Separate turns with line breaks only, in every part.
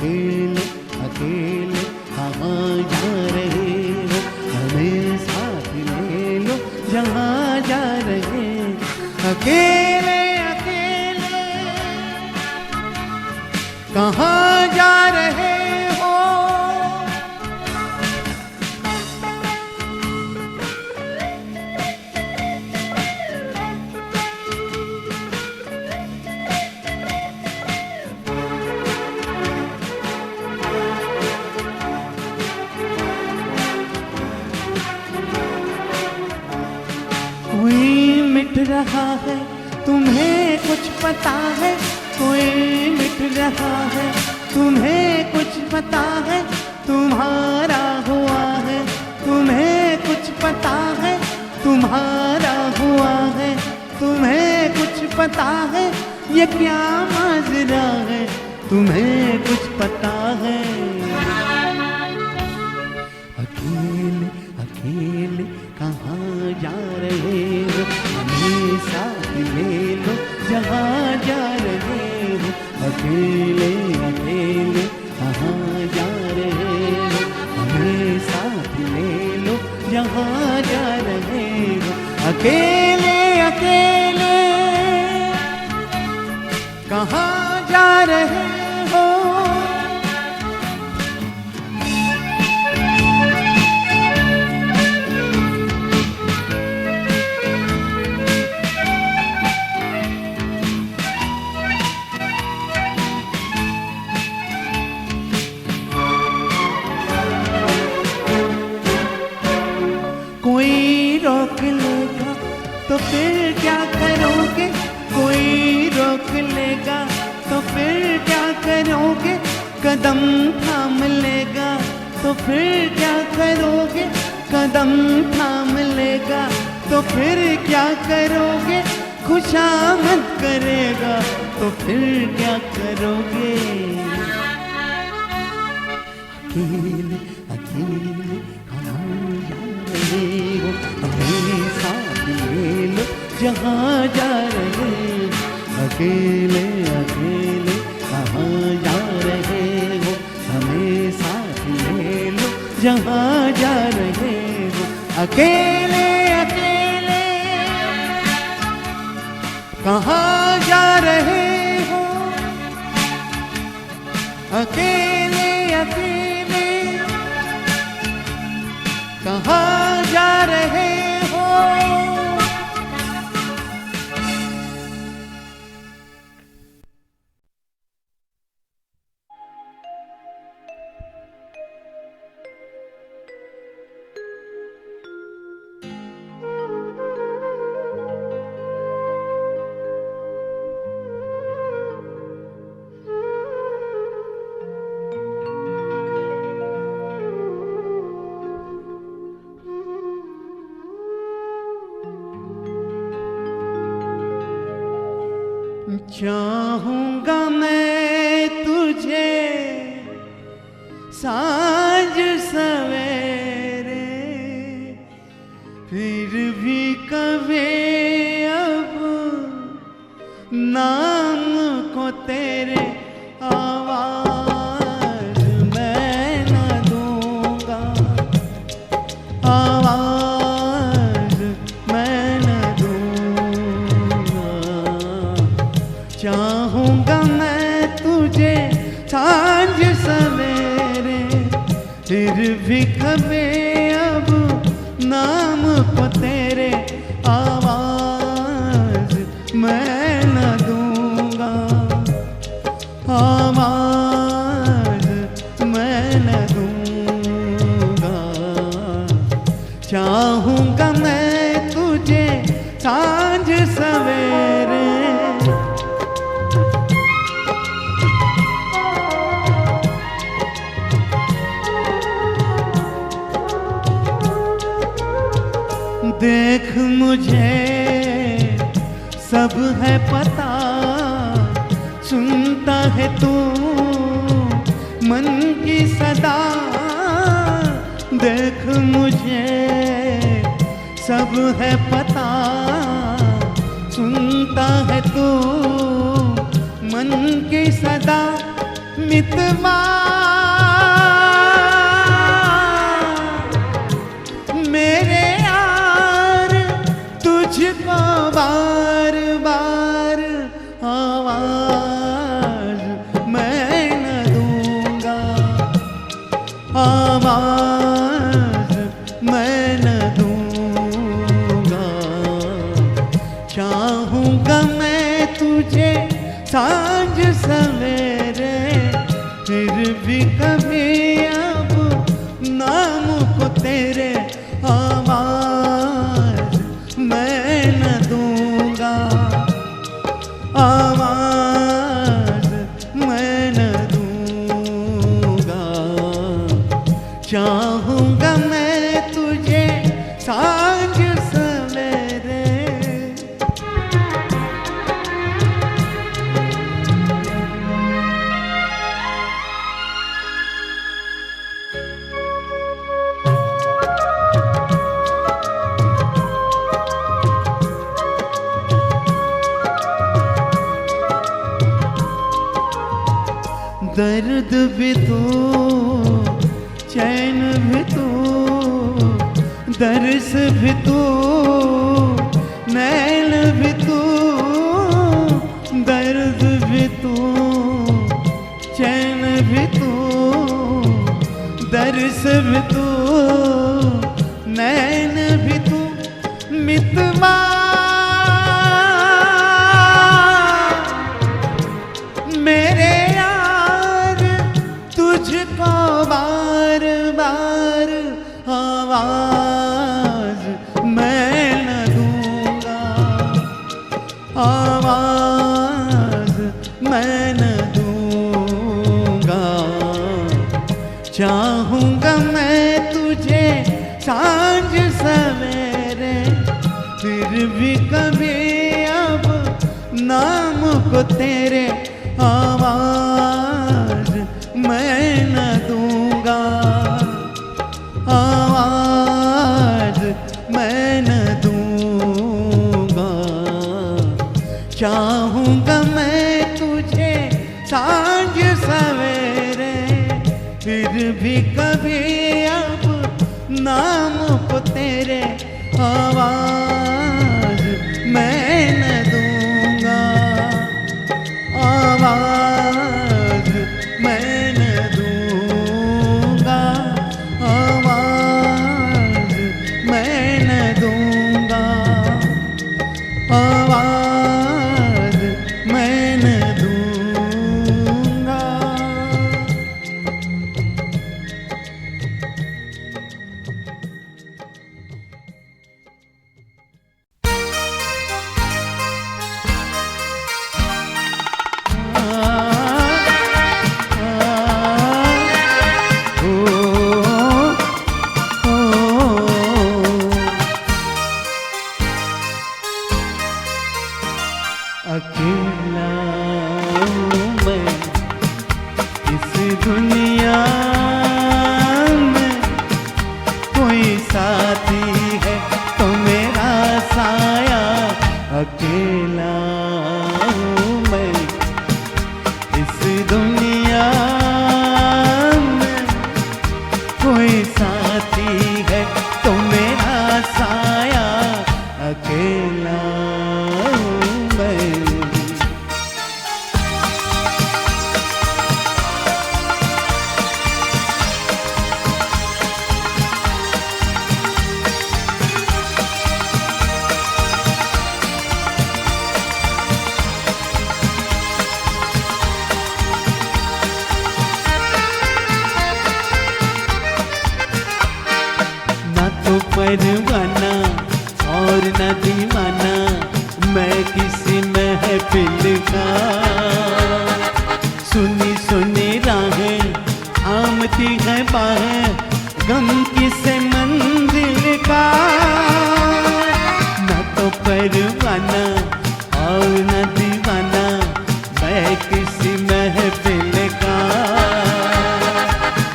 अकेले अकेले कहाँ जा रहे हो, हमें साथ ले लो जहाँ जा रहे। अकेले अकेले कहाँ जा रहे हो। कोई मिट रहा है तुम्हें कुछ पता है, कोई मिट रहा है तुम्हें कुछ पता है, तुम्हारा हुआ है तुम्हें कुछ पता है, तुम्हारा हुआ है तुम्हें कुछ पता है, ये क्या माजरा है तुम्हें कुछ पता है। अकेले अकेले कहाँ जा रहे हो, हमें साथ ले लो जहाँ जा रहे हो। अकेले अकेले कहाँ जा रहे हो, हमें साथ ले लो जहाँ जा रहे हो। अकेले अकेले कहाँ जा रहे हो। कोई रोक लेगा तो फिर क्या करोगे, कोई रोक लेगा तो फिर क्या करोगे, कदम थाम लेगा तो फिर क्या करोगे, कदम थाम लेगा तो फिर क्या करोगे, खुशामद करेगा तो फिर क्या करोगे। अकेले अकेले कहाँ जा रहे हो, हमें साथ ले लो जहाँ जा रहे। अकेले अकेले कहाँ जा रहे हो, हमें साथ ले लो जहाँ जा रहे हो। अकेले अकेले कहाँ जा रहे हो। अकेले अकेले कहाँ जा रहे हो। चाहूंगा मैं तुझे सांझ सवेरे, फिर भी कभी अब नाम को तेरे आवाज मैं न दूंगा, आवाज मैं न दूंगा। चाहूंगा मैं तुझे सांझ सवेरे, फिर भी कभी अब नाम को तेरे आवाज मैं न दूंगा, आवाज मैं न दूंगा। चाहूंगा मैं तुझे सांझ सवेरे। देख मुझे सब है पता, सुनता है तू मन की सदा। देख मुझे सब है पता, सुनता है तू मन की सदा। मितवा मेरे यार तुझको बार बार आवाज मैं न दूंगा, आवाज मैं न दूंगा। चाहूंगा मैं तुझे सांझ सवेरे, फिर भी कभी अब नाम को तेरे आवाज मैं न दूंगा, आवाज मैं न दूंगा। चाहूंगा मैं तुझे सांझ सवेरे। दर्द भी तू, चैन भी तू, दर्स भी तू, नैन भी तू। दर्द भी तू, चैन भी तू, दर्स भी तू, नैन भी तू। मितवा मेरे तुझको बार बार आवाज मैं न दूंगा, आवाज मैं न दूंगा। चाहूंगा मैं तुझे सांझ सवेरे, फिर भी कभी अब नाम को तेरे आवाज मैं न दूंगा, आवाज मैं न दूंगा। चाहूंगा मैं तुझे सांझ सवेरे, फिर भी कभी अब नाम को तेरे आवाज मैं न दूंगा, आवाज मैं न दूंगा, आवाज मैं न दूंगा, आवाज मैं न दूंगा। अकेला मैं इस दुनिया में, कोई साथी है तो मेरा साया। अकेला मैं इस दुनिया में, कोई साथी है तो मेरा साया। अकेला परवाना और न दीवाना, मैं किसी महफिल का। सुनी सुनी राहें आमती है बाहें, गम किसे मंजिल का। न तो परवाना और न दीवाना, मैं किसी महफिल का।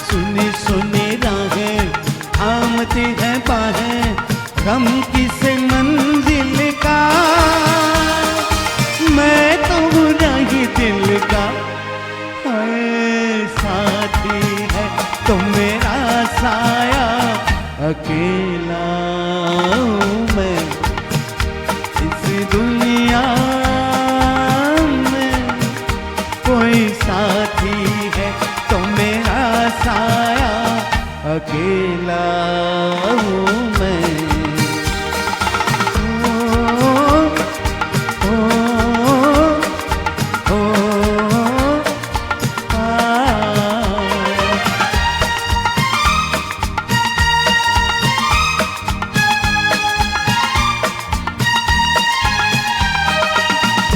सुनी सुनी राहें आमती है बाहें, गम किसे मंजिल का। मैं तो बुरा ही दिल का है। तो मेरा साया अकेला हूँ मैं इस दुनिया में। कोई साथी है तो मेरा साया अकेला हूँ मैं।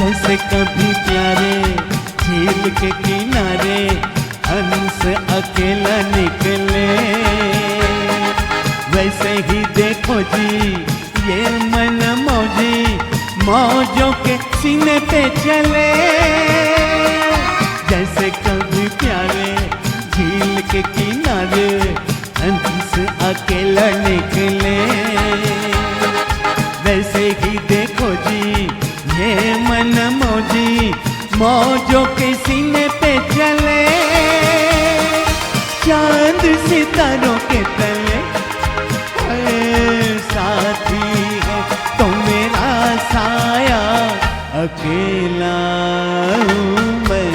जैसे कभी प्यारे झील के किनारे हंस अकेला निकले, वैसे ही देखो जी ये मन मौजी मौजों के सीने पे चले। जैसे कभी प्यारे झील के किनारे हंस अकेला निकले, वैसे ही देखो जी ये मन मौजी मौजों के सीने पे चले। चांद सितारों के तले साथी है तो मेरा साया अकेला हूँ मैं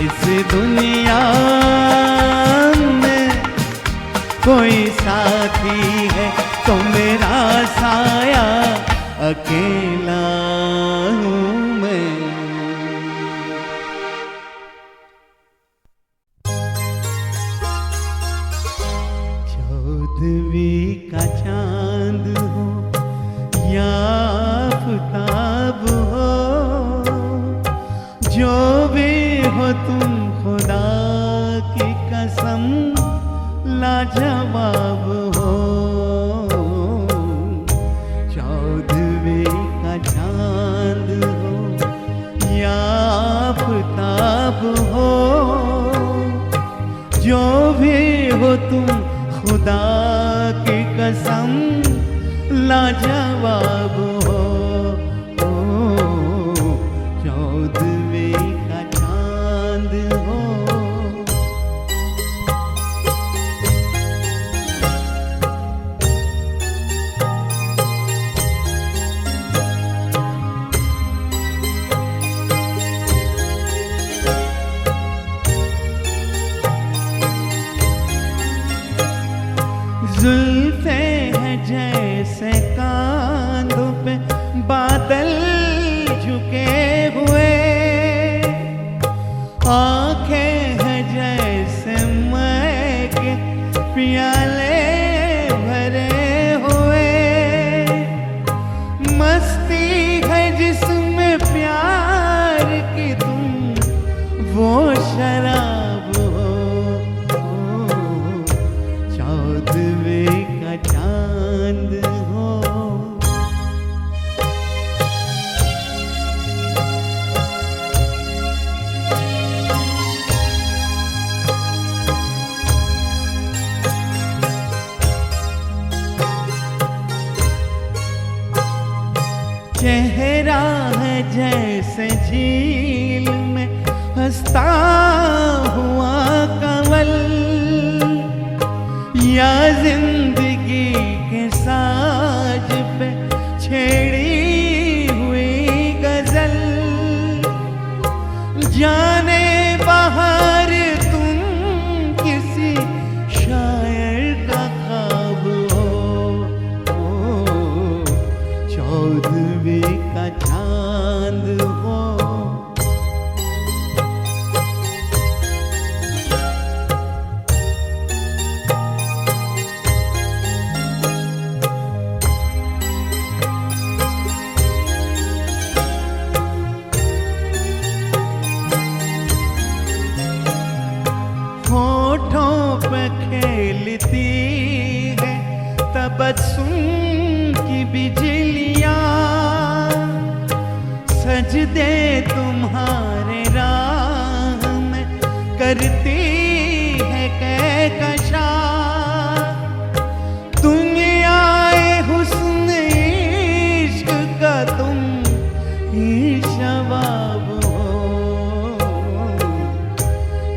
इस दुनिया में। कोई साथी है तो मेरा साया अकेला हूँ मैं। चौदहवीं का चांद हो या आफताब हो, जो भी हो तुम खुदा की कसम लाजवाब हो। चौदहवीं का चांद हो या आफताब हो, जो भी हो तुम खुदा की कसम लाजवाब हो। चौदहवीं का चांद हो। जुल्फे है जैसे कांधों पे बादल झुके हुए, आंखें है जैसे मय के प्याले भरे हुए। मस्ती है जिसमें प्यार की तुम वो शराब हो। चौदहवीं का चांद हो। चेहरा है जैसे झील में हंसता हुआ कंवल, या जिंदगी के साज पे छेड़ी हुई गजल। जाने बाहर तुम किसी शायर का ख्वाब हो। चौदहवीं का चांद हो। होठों पे खेलती है तबस्सुम की बिजलियाँ, सजदे तुम्हारे राह में करती है कहकशा। दुनियाए हुस्न इश्क का तुम ही शबाब हो।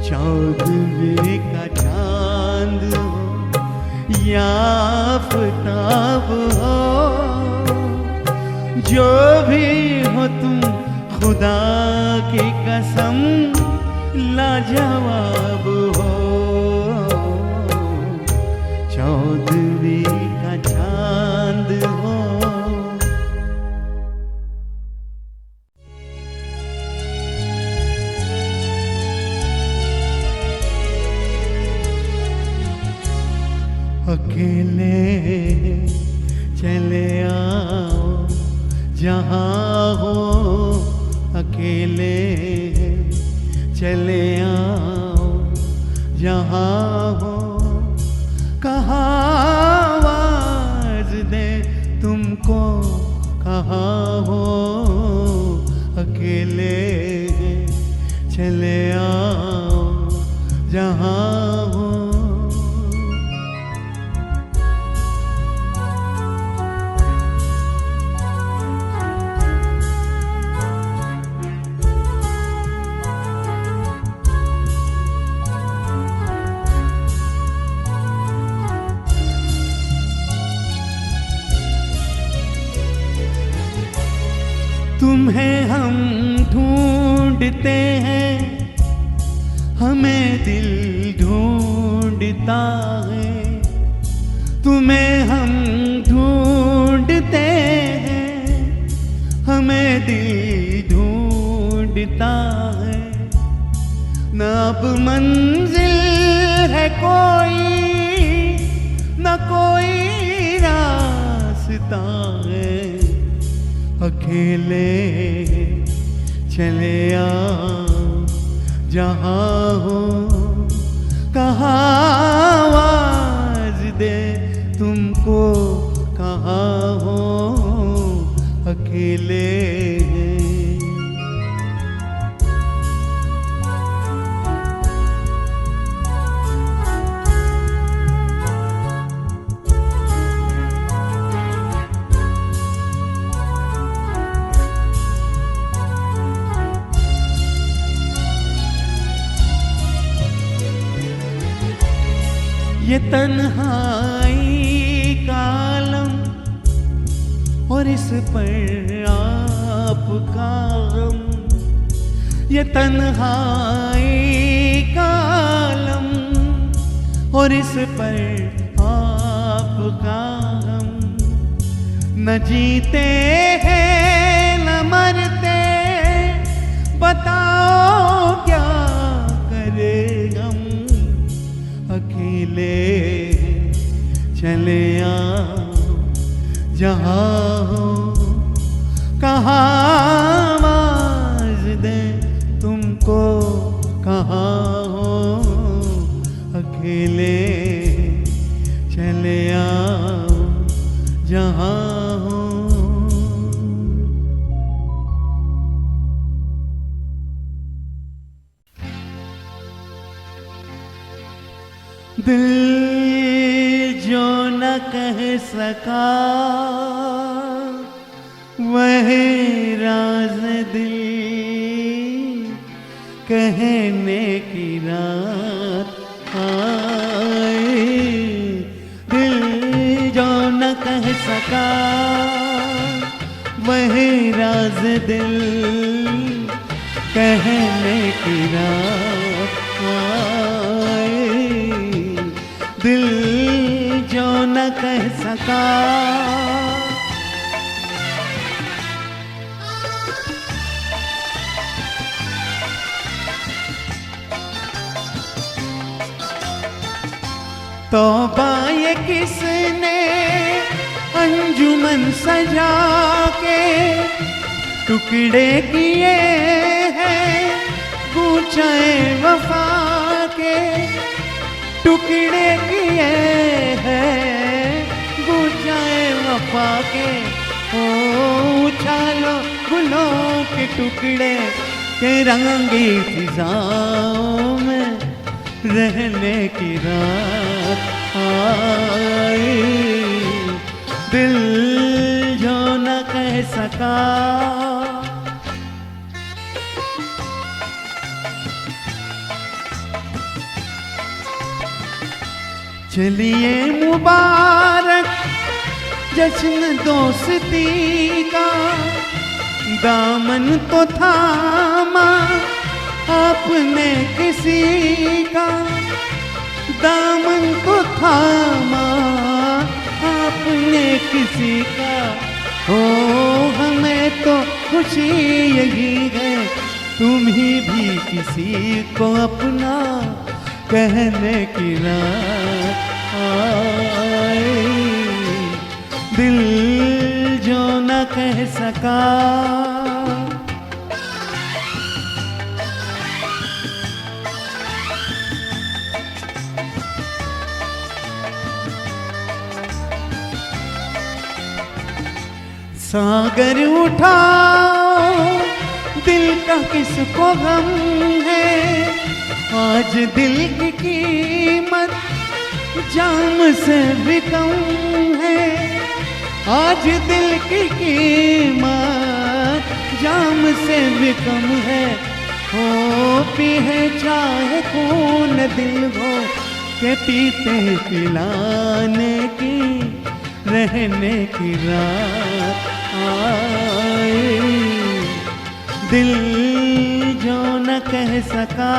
चौदहवीं का चांद हो या आफताब हो, जो भी हो तुम खुदा की कसम लाजवाब हो। चौदहवीं का चांद हो। अकेले चले आओ जहाँ हो, अकेले चले आओ जहाँ हो। कहाँ आवाज दे तुमको, कहाँ हो, अकेले चले आओ जहाँ हो। तुम्हें हम ढूंढते हैं, हमें दिल ढूंढता है। तुम्हें हम ढूंढते हैं, हमें दिल ढूंढता है। न अब मंजिल है कोई, न कोई रास्ता है। अकेले चले आओ जहाँ हो, कहाँ आवाज दे तुमको, कहाँ हो, अकेले ये तन्हाई का आलम और इस पर आपका गम। ये तन्हाई का आलम और इस पर आपका गम। न जीते हैं न मरते, बताओ क्या करें हम। अकेले चले आओ जहाँ हो, कहाँ आवाज दे तुमको, कहाँ हो, अकेले चले आओ जहाँ हो। दिल जो न कह सका वही राज दिल, कहने की रात आई। दिल जो न कह सका वही राज दिल, कहने की रात आई। दिल जो न कह सका तौबा ये किसने अंजुमन सजा के टुकड़े किए हैं, गूंचाए वफा के टुकड़े किए हैं, गूंचाए वफा के। ओ उछालो गुलों के टुकड़े के रंगी फिजाओं में रहने की रात आई। दिल जो न कह सका चलिए मुबारक जश्न दोस्ती का, दामन तो थामा आपने किसी का, दामन तो थामा आपने किसी का। ओ हमें तो खुशी यही है, तुम ही भी किसी को अपना कहने की रात आए। दिल जो न कह सका, सागर उठाओ दिल का किसको गम है, आज दिल की कीमत जाम से भी कम है, आज दिल की कीमत जाम से भी कम है। होती है चाहे खून दिल हो के पीते पिलाने की रहने की रात आए। दिल जो न कह सका,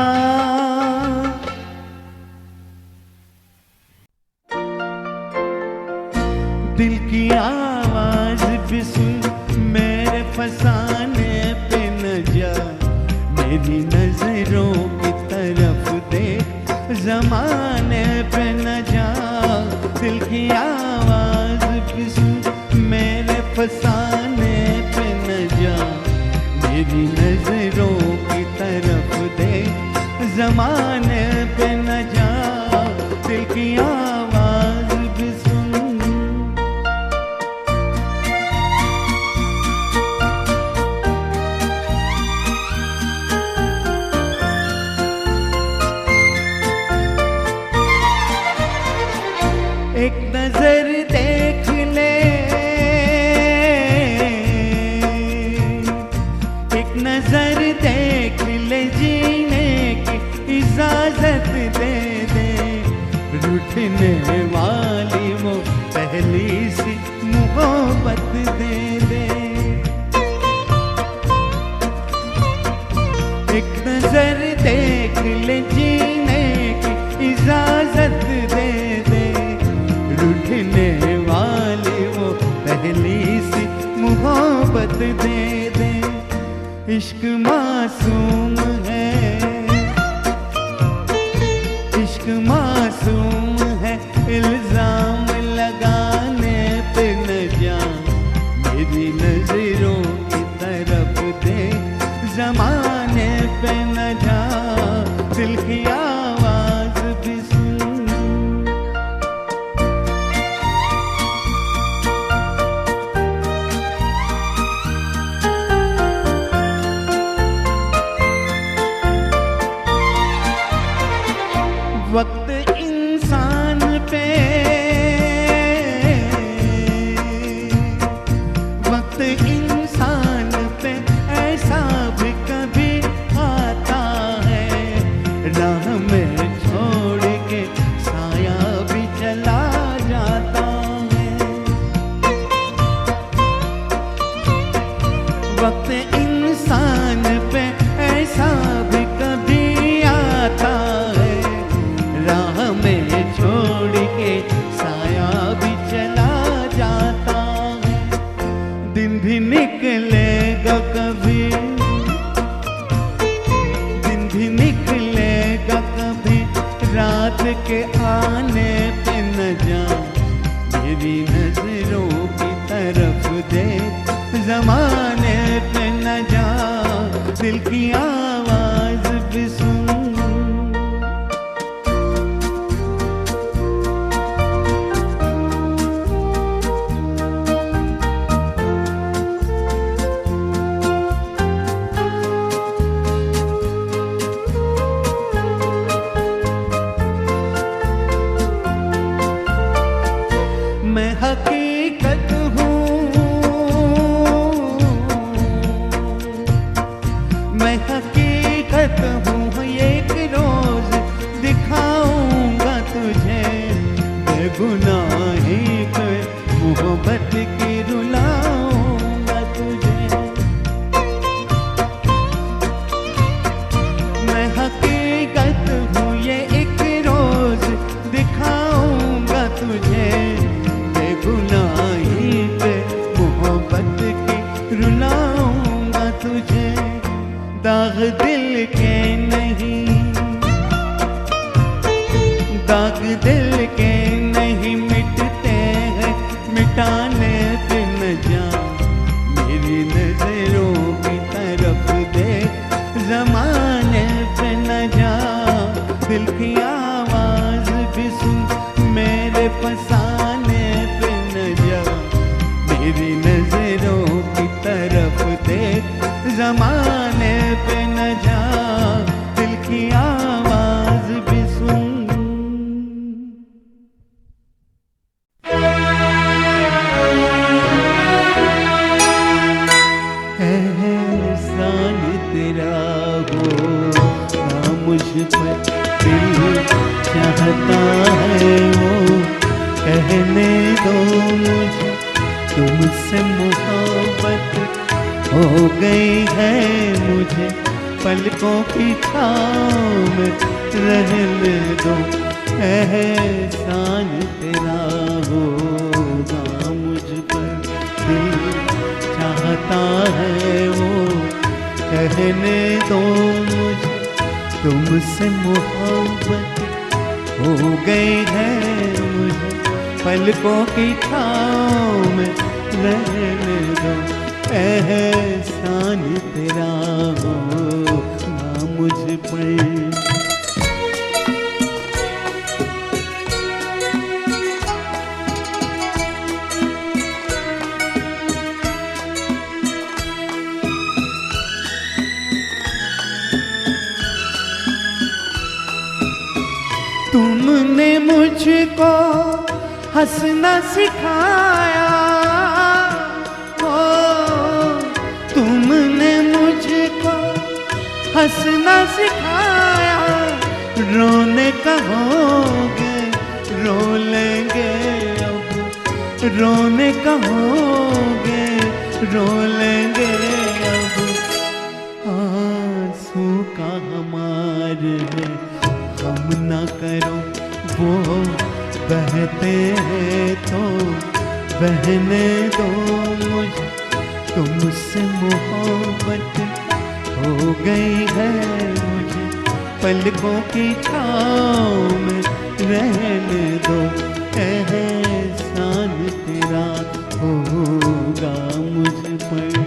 दिल की आवाज भी सुन मेरे फसाने पे न जा, मेरी नजरों की तरफ देख जमाने पे न जा। दिल की आवाज भी सुन मेरे फसाने पे न जा, मेरी नजरों की तरफ देख जमाने पे न जा। दिल की आवाज भी सुन, एक नजर देख ले, एक नजर देख ले, जीने की इजाजत दे दे। रूठने वाली वो पहली सी मोहब्बत दे दे। एक नजर देख ले, जीने की इजाजत दे दे। रूठने वाली वो पहली सी मोहब्बत दे दे। इश्क मासूम है, इश्क मासूम है, इल्जाम लगाने पे न जा। मेरी नजरों की तरफ दे जमाने पे न जा। दिल की आवाज भी सुन, वक्त इंसान पे, वक्त इंसान पे ऐसा भी कभी आता है। राह में छोड़ के साया भी चला जाता है। वक्त इंसान पे ऐसा भी कभी आता है। राह में छोड़ के साया भी चला जाता है। दिन भी निकलेगा कभी, दिन भी निकलेगा कभी, रात के आने पे न जा। मेरी नजरों की तरफ दे जमाने पे न जा। दिल की आवाज भी सुन, मैं हकीकत हूँ, मैं हकीकत हूँ, ये दाग दिल के नहीं मिटते हैं, मिटाने पे न जा। मेरी नजरों की तरफ देख, जमाने पे न जा। दिल की आवाज भी सुन, मेरे फसाने पे न जा। मेरी नजरों की तरफ देख, जमाने पे न जा। दिल की आवाज भी सुन। एहसान तेरा होगा मुझ पर, दिल चाहता है वो कहने दो मुझे। तुमसे मोहब्बत हो गई है मुझे, पलकों की छाँव में रहने दो। एहसान तेरा होगा मुझ पर, दिल चाहता है वो कहने दो मुझे। तुमसे मोहब्बत हो गई है मुझे, पलकों की छाँव में रहने दो। एहसान तेरा होगा मुझ पर। तुमने मुझको हंसना सिखाया, हो तुमने मुझको हंसना सिखाया। रोने कहोगे रो लेंगे अब, रोने कहोगे रो लेंगे अब। आंसू का हमारे है गम न करो, वो बहते हैं तो बहने दो मुझे। तुमसे मोहब्बत हो गई है मुझे, पलकों की छाँव में रहने दो। एहसान तेरा होगा मुझ पर।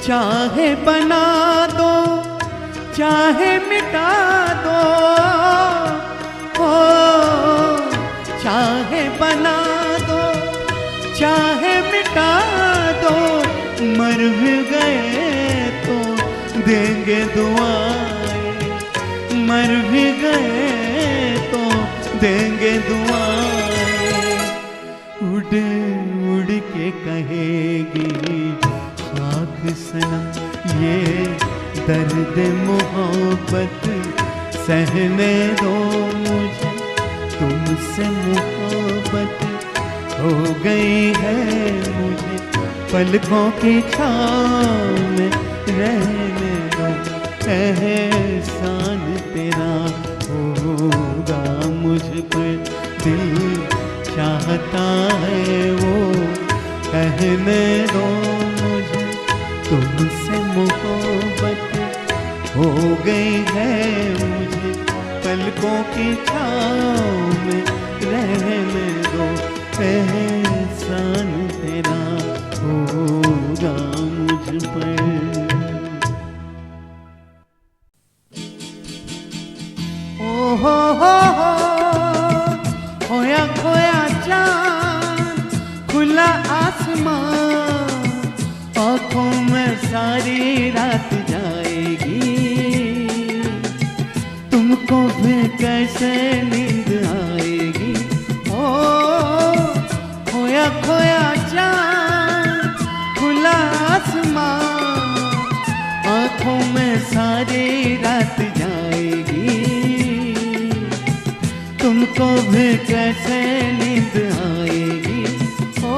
चाहे बना दो चाहे मिटा दो, हो चाहे बना दो चाहे मिटा दो। मर भी गए तो देंगे दुआएं, मर भी गए तो देंगे दुआएं। उड़ उड़ के कहेगी सनम ये दर्द मोहब्बत सहने दो मुझे। तुमसे मोहब्बत हो गई है मुझे, पलकों की छाँव में रहने दो। एहसान तेरा होगा मुझ पर, दिल चाहता है वो कहने दो मुझे। तुमसे मोहब्बत हो गई है मुझे, पलकों की छाँव में रहने दो। एहसान तेरा होगा मुझ पर। ओ हो खोया खोया चाँद खुला आसमान, आँखों में सारी रात जाएगी। तुमको भी कैसे नींद आएगी। ओ खोया खोया चाँद खुला आसमान, आँखों में सारी रात जाएगी। तुमको भी कैसे नींद आएगी। ओ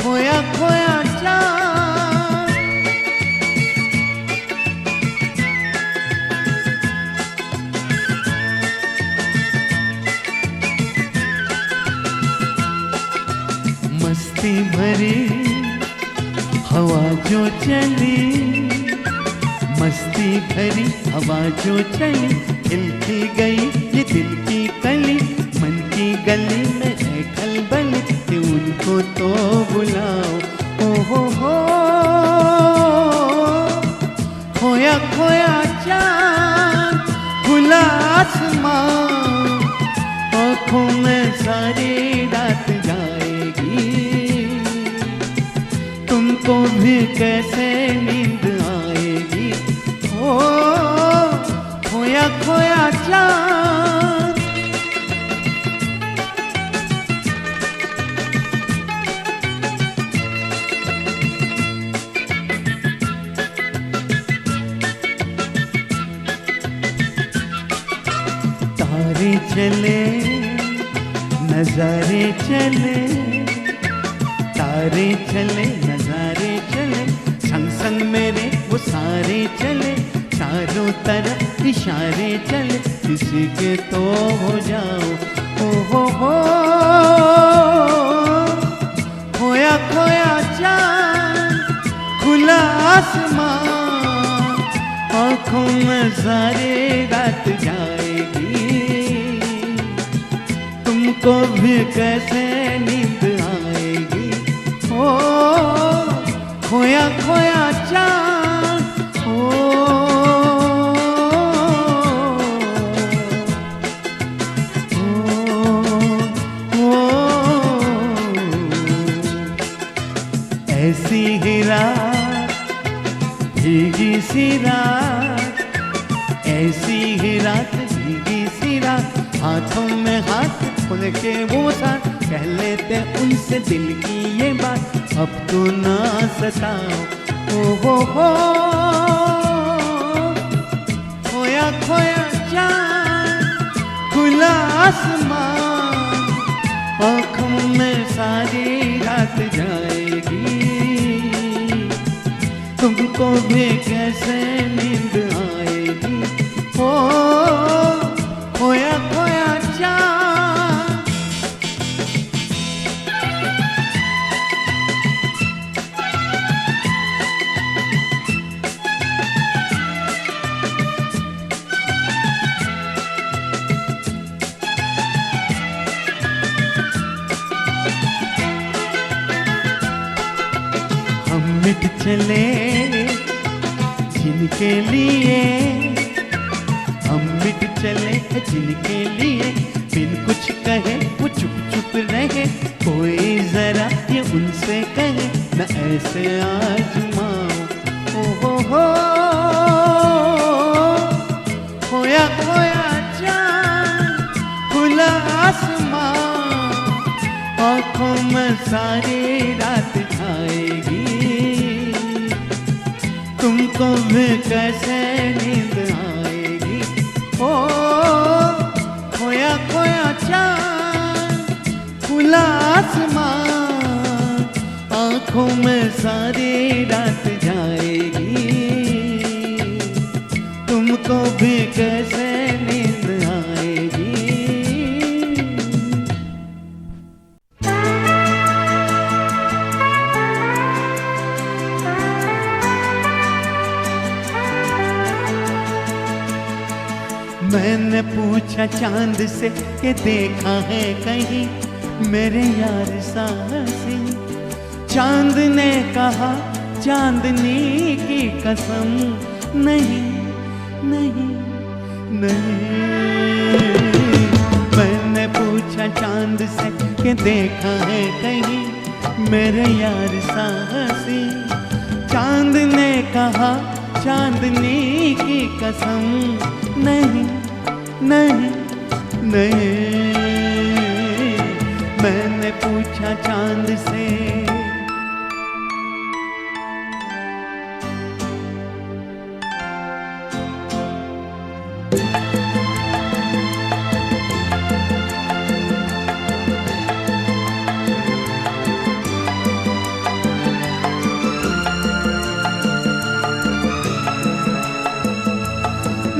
खोया खोया मस्ती भरी हवा जो चली, मस्ती भरी हवा जो चली, खिलती गई ये दिल की कली, मन की गली में है खलबली, कि उनको तो बुलाओ। ओ हो खोया खोया चाँद, खुला आसमां, आँखों में सारी रात जाएगी, तुमको भी कैसे नींद आएगी। ओ खोया खोया चाँद। तारे चले नजारे चले, तारे चले नजारे चले, संग संग मेरे वो सारे चले, चारों तरफ इशारे चले, किसी के तो हो जाओ। ओ हो खोया खोया चाँद, खुला आसमां, आँखों में सारी रात जाएगी, तुमको भी कैसे नींद आएगी। ओ खोया खोया चाँद। ओ ऐसी ही रात, भीगी सी रात, ऐसी ही रात, भीगी सी रात, हाथों में हाथ खुल के वो साथ, कह लेते उनसे दिल की ये बात, अब तो ना सताओ। ओ हो खोया खोया चाँद, खुला आसमां, आँखों में सारी रात जाएगी, तुमको भी कैसे नींद आएगी। ओ खोया खोया चाँद। हम मिट चले जिनके लिए, हम मिट चले जिनके लिए, बिन कुछ कहे वो चुप चुप रहे, कोई जरा ये उनसे कहे न ऐसे आजमाओ। ओ हो खोया खोया चाँद, खुला आसमां, आँखों में सारी रात छाएगी, तुमको भी कैसे नींद आएगी। ओ खोया खोया चाँद, खुला आसमां, आँखों में सारी रात जाएगी, तुमको भी कैसे नींद आएगी। मैंने पूछा चांद से कि देखा है कहीं मेरे यार साहसी, चांद ने कहा चांदनी की कसम, नहीं नहीं नहीं। मैंने पूछा चांद से कि देखा है कहीं मेरे यार साहसी, चांद ने कहा चांदनी की कसम, नहीं नहीं नहीं। मैंने पूछा चांद से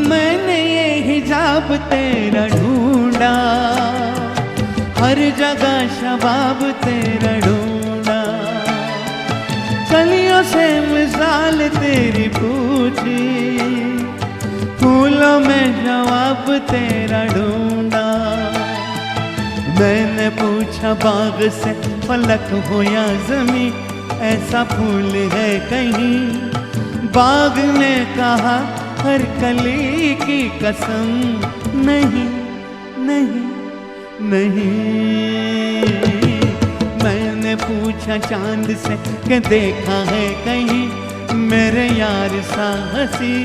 मैंने ये हिजाब तेरा ढूंढा, हर जगह शबाब तेरा ढूंढा, से मिसाल तेरी पूछी, फूलों में जवाब तेरा ढूंढा। मैंने पूछा बाग से फलक हो या ज़मीं, ऐसा फूल है कहीं? बाग ने कहा हर कली की कसम, नहीं नहीं नहीं। मैंने पूछा चांद से कि देखा है कहीं मेरे यार सा हंसी?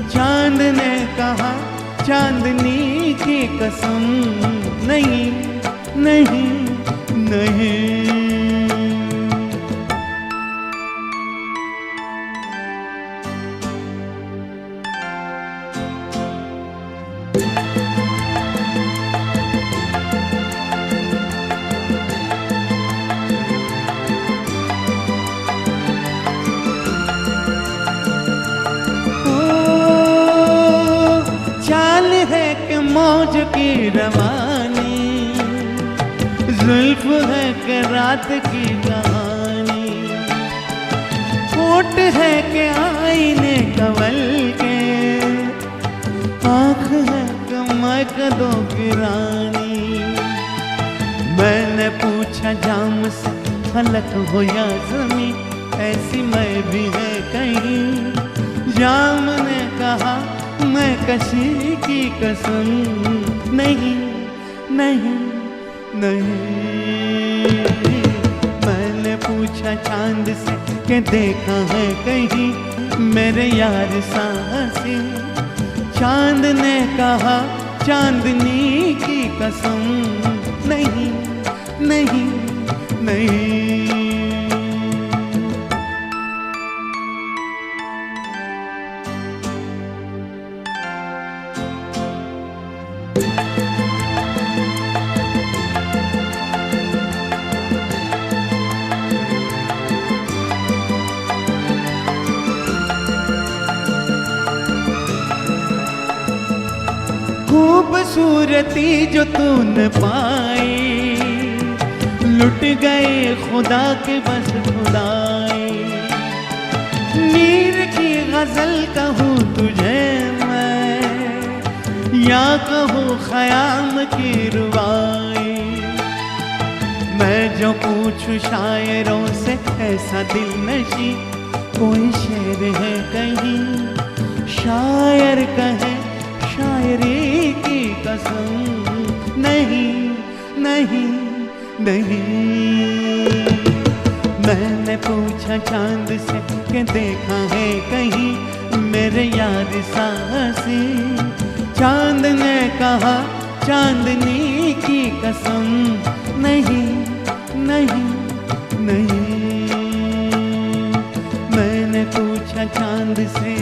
चांद ने कहा चांदनी की कसम, नहीं नहीं नहीं। मौज की रवानी, जुल्फ है कि रात की कहानी, होठ है कि आईने कवल के, आँख है कि महकदों की रानी। मैंने पूछा जाम से फलक हो या ज़मीं, ऐसी मैं भी है कहीं? जाम ने कहा मैं कशी की कसम, नहीं नहीं नहीं। मैंने पूछा चांद से कि देखा है कहीं मेरे यार सा हंसी? चांद ने कहा चांदनी की कसम, नहीं नहीं नहीं। खूबसूरती जो तूने पाई, लुट गए खुदा के बस खुदाई। मीर की गजल कहूँ तुझे मैं, या कहूँ ख़याम की रुबाई। मैं जो पूछूं शायरों से ऐसा दिल नशी, कोई शेर है कहीं? शायर कहे शायरी की कसम, नहीं नहीं नहीं। मैंने पूछा चांद से कि देखा है कहीं मेरे यार सा हंसी? चांद ने कहा चांदनी की कसम, नहीं नहीं नहीं। मैंने पूछा चांद से।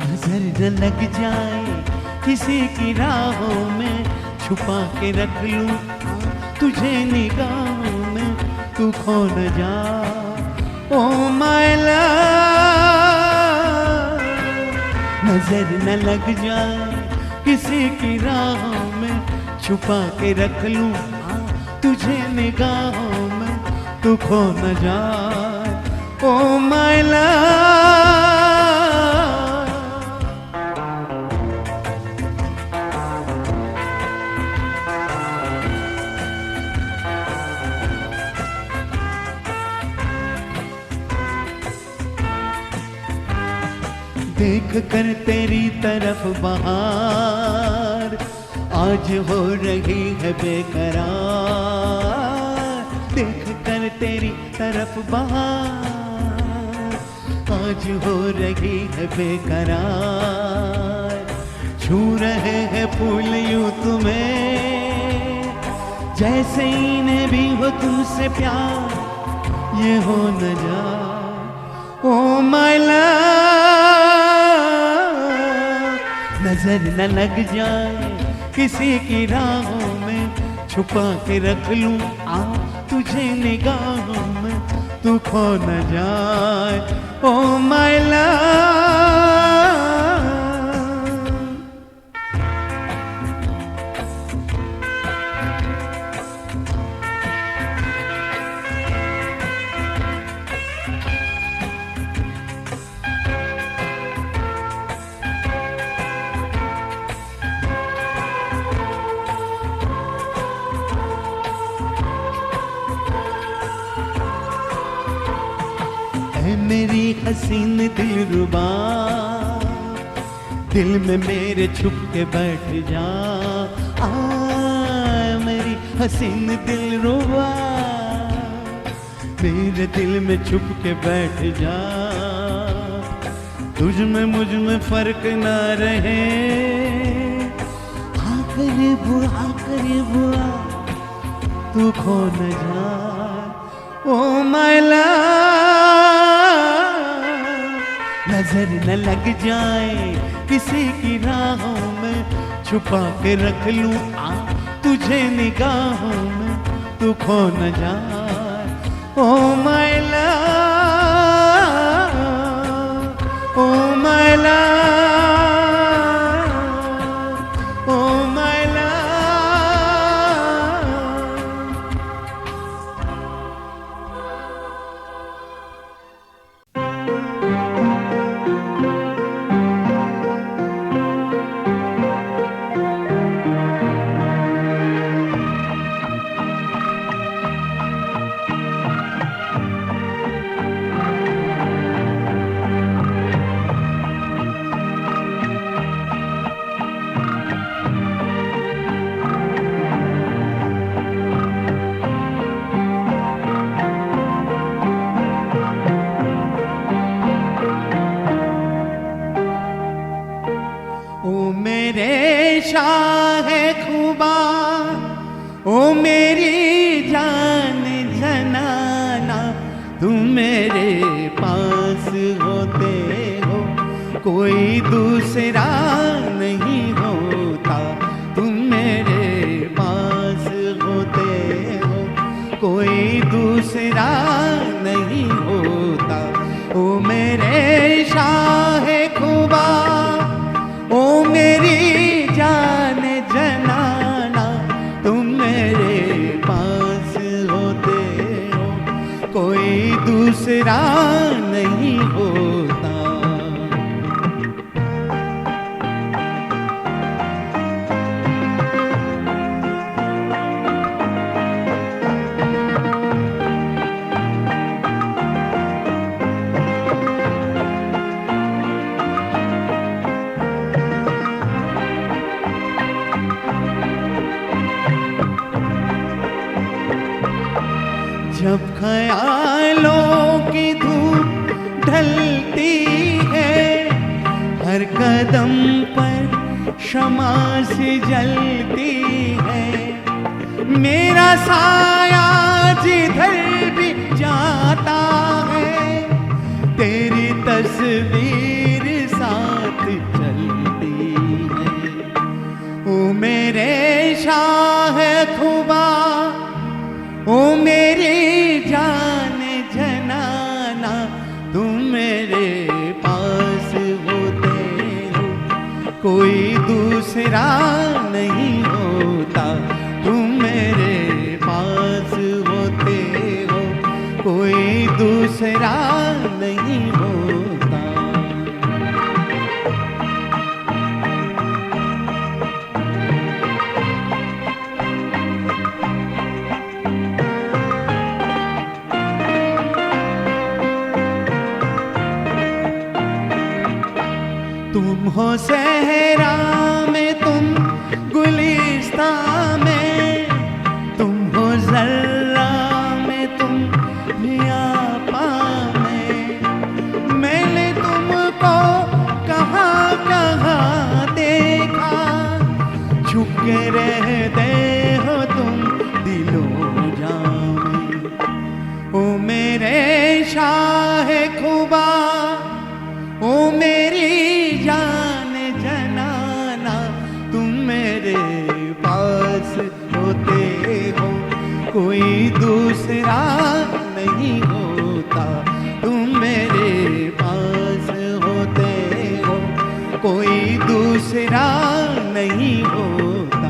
नजर न लग जाए किसी की राहों में, छुपा के रख लूं तुझे निगाहों में, तू खो न जा ओ माय लव। नजर न लग जाए किसी की राहों में, छुपा के रख लूं तुझे निगाहों में, तू खो न जाए ओ माय लव। देख कर तेरी तरफ बहार आज हो रही है बेकरार। देख कर तेरी तरफ बहार आज हो रही है बेकरार। छू रहे हैं फूल यूं तुम्हें, जैसे इन्हें भी हो तुमसे प्यार ये हो न जाए। ओ माय लव, नजर न लग जाए किसी की राहों में, छुपा के रख लूं आ तुझे निगाहों में, तू खो न जाए। ओ माय लव, मेरी हसीन दिलरुबा, दिल में मेरे छुप के बैठ जा। आ मेरी हसीन दिलरुबा, मेरे दिल में छुप के बैठ जा। तुझ में मुझ में फर्क ना रहे, आकर बुआ तू खो न जा। ओ माय लव, नजर न लग जाए किसी की राहों में, छुपा के रख लूं आ तुझे निगाहों में, तू खो न जाए। Oh my love, oh my love, oh my love. शाहे खुबा, ओ मेरी जान जनाना, तुम मेरे पास होते हो कोई दूसरा नहीं होता। तुम मेरे पास होते हो कोई दूसरा नहीं होता। ओ मेरे शाहे खुबा, ओ मेरी जान जनाना, तुम मेरे पास होते हो कोई दूसरा नहीं होता। जब ख्यालों की धूप ढलती है, हर कदम पर शमा सी जलती है। मेरा साया जिधर भी जाता है, तेरी तस्वीर साथ चलती है। ओ मेरे शाह खुबा, ओ मेरी जान जनाना, तुम मेरे पास होते हो कोई दूसरा नहीं होता। तुम मेरे पास होते हो कोई दूसरा नहीं होता। तुम हो सहरा में, तुम गुलिस्तां में, तुम हो जर्रा में, तुम भियापा में। मैंने तुमको कहाँ कहाँ देखा, जान जनाना, तुम मेरे पास होते हो कोई दूसरा नहीं होता, तुम मेरे पास होते हो कोई दूसरा नहीं होता।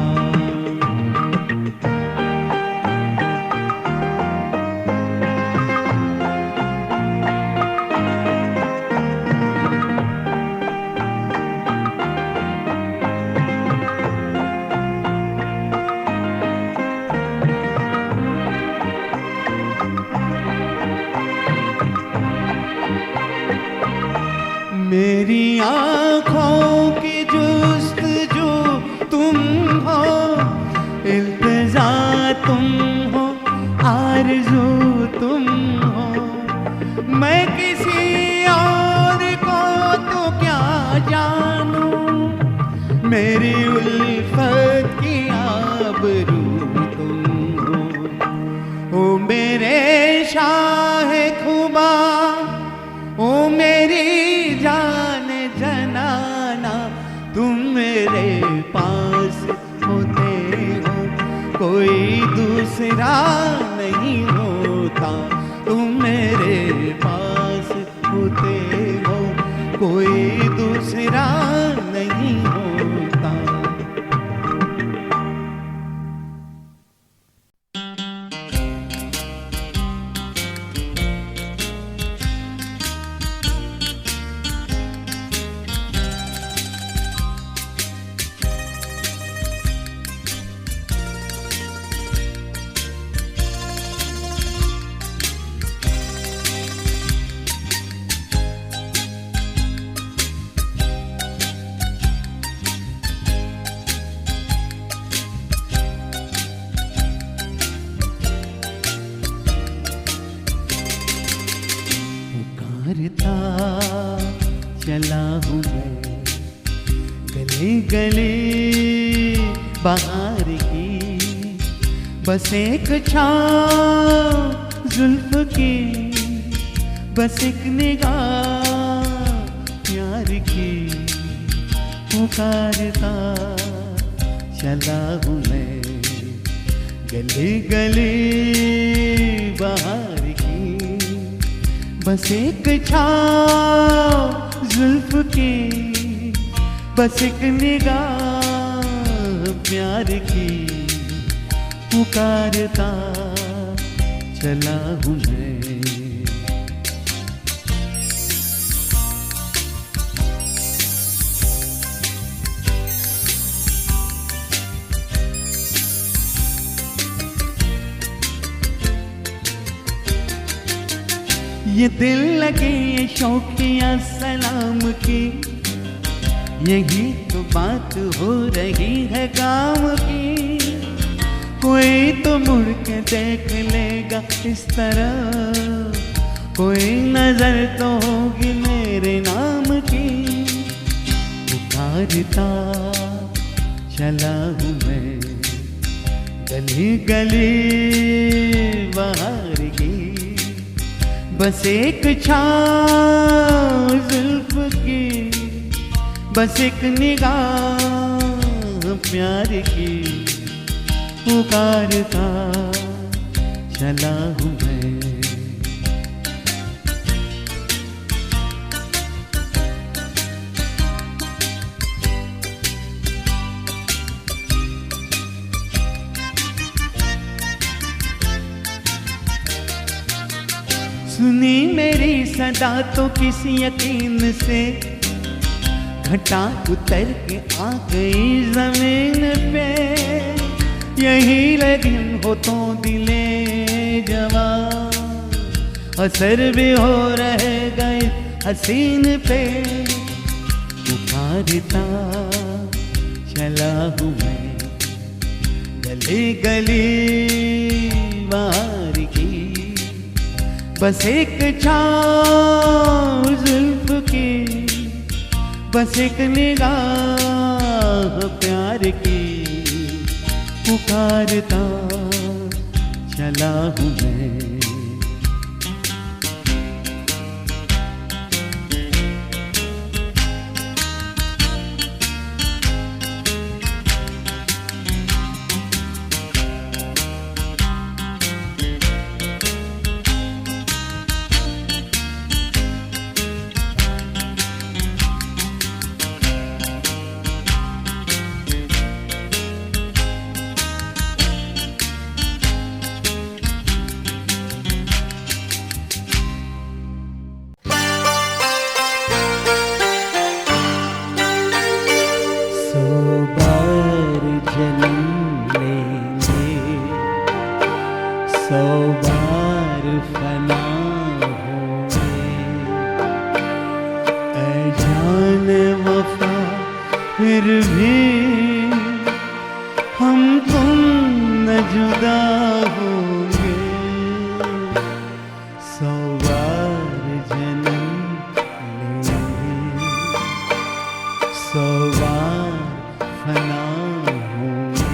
मेरी आँखों की जुस्तजू तुम हो, इल्तिजा तुम हो, आरज़ू तुम हो, मैं किसी और को तो क्या जानूं, मेरी उल्फत की आबरू तुम हो। ओ मेरे शाह खुबा, ओ मेरी जान जनाना, तुम मेरे पास होते हो कोई दूसरा नहीं होता, तुम मेरे पास होते हो कोई दूसरा नहीं होता। चला हूँ मैं गली गली बाहर की, बस एक छाँव जुल्फ की, बस एक निगाह प्यार की, पुकारता चला हूँ मैं गली गली बाहर की, बस एक छाँव जुल्फ की, बस एक निगाह प्यार की, पुकारता चला हूँ मैं। ये दिल लगे ये शौकिया सलाम की, यही तो बात हो रही है काम की, कोई तो मुड़ के देख लेगा इस तरह, कोई नजर तो होगी मेरे नाम की, पुकारता चला हूँ मैं गली गली बाहर की, बस एक छाँव जुल्फ की, बस एक निगाह प्यार की, पुकारता चला हूँ मैं। सुनी मेरी सदा तो किसी यकीन से, घटा उतर के आ गई जमीन पे, यही लगन हो तो दिले जवान, असर भी हो रहे गए हसीन पे, पुकारता चला हूँ मैं गली गली बाहर की, बस एक छाँव जुल्फ की, बस एक निगाह प्यार की, पुकारता चला हूँ मैं। फिर भी हम तुम न जुदा होंगे। 100 बार जन्म लेंगे, 100 बार फना होंगे।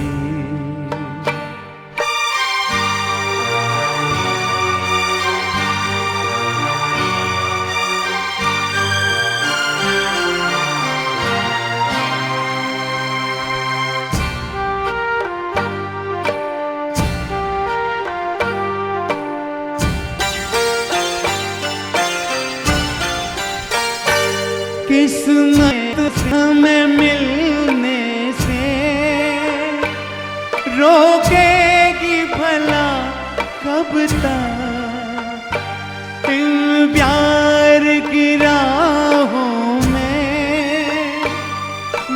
किस्मत हमें मिलने से रोकेगी भला कब तक? इन प्यार की राहों में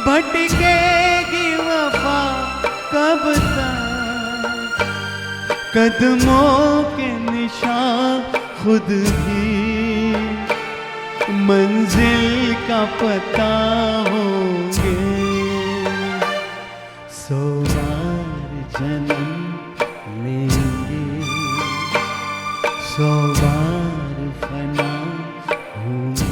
भटकेगी वफा कब तक? कदमों के निशान खुद भी मंजिल का पता होंगे। 100 बार जन्म लेंगे, 100 बार फना होंगे।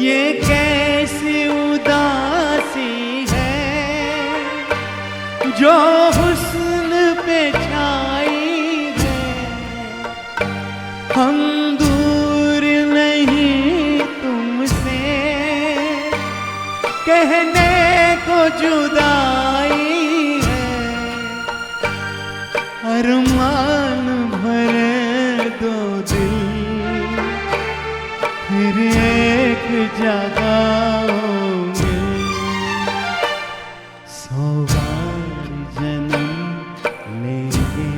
ये कैसी उदासी है जो हुस्न पे छाई है। हम दूर नहीं तुमसे, कहने को जुदाई है। अरमान भरे 2 दिल फिर एक जगह होंगे। 100 बार जन्म लेंगे,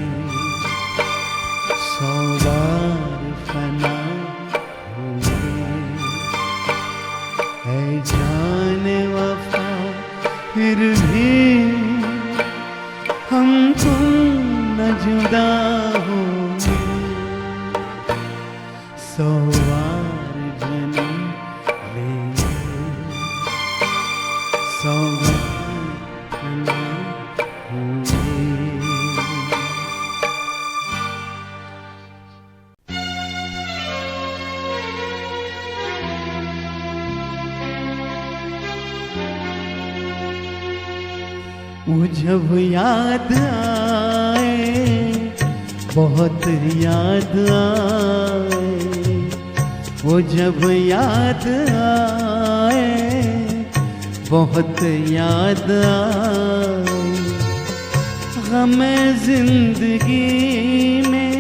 100 बार फना होंगे। है जाने वफा फिर भी हम तुम न जुदा होंगे। 100 बार जन्म लेंगे, 100 बार फना होंगे। वो जब याद आए, बहुत याद आए। वो जब याद आए, बहुत याद आए। गम जिंदगी में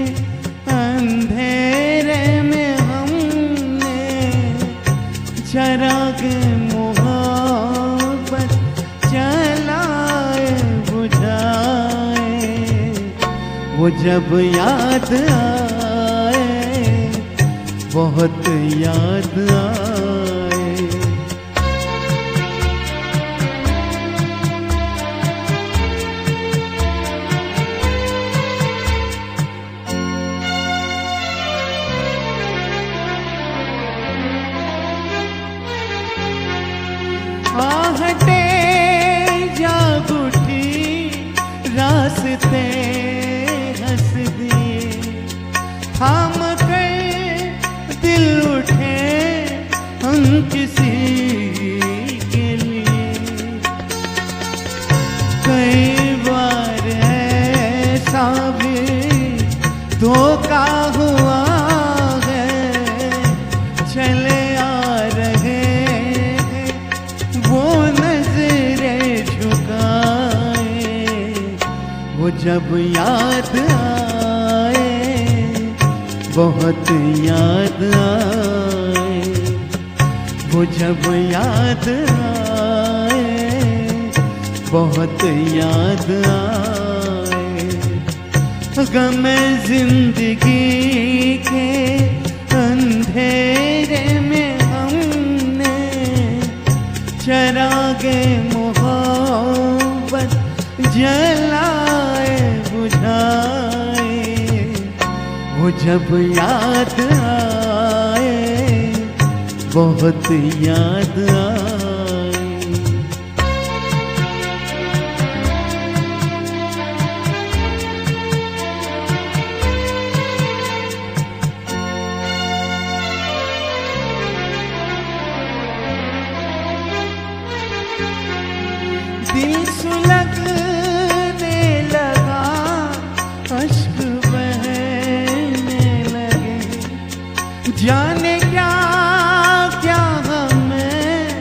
अंधेरे में हमने चिराग मोहब्बत जलाए बुझाए। वो जब याद आए, बहुत याद आए। आहटे जाग उठी, रास्ते हंस दिए। थाम कर दिल उठे हम किसी के लिए। कई बार ऐसा भी धोखा हुआ है। चले आ रहे वो नजरें झुकाए। वो जब याद आए, बहुत याद आए। वो जब याद आए, बहुत याद आए। गम जिंदगी के वो जब याद आए, बहुत याद आए। दिल सुलगने लगा, अश्क बहने लगे, जाने क्या क्या हमें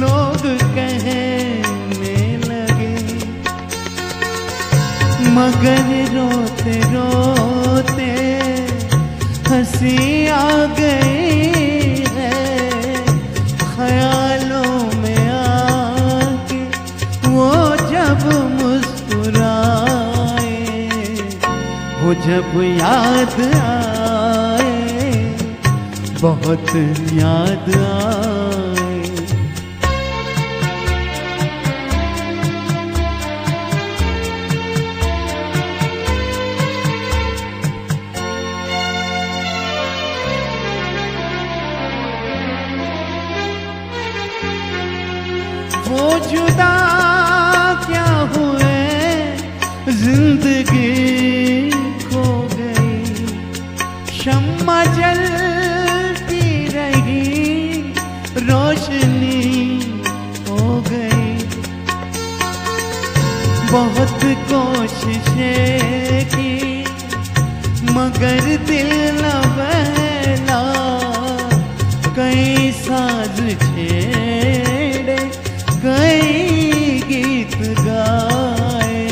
लोग कहने लगे। मगर रोते रोते हंसी आ गई है, ख्यालों में आके वो जब मुस्कुराए, वो जब याद आए, बहुत याद आए। वो जुदा क्या हुए, जिंदगी खो गई, शम्मा जलती रही, रोशनी हो गई। बहुत कोशिशें की मगर दिल न बहला, कई साज छेड़े, कई गीत गाए,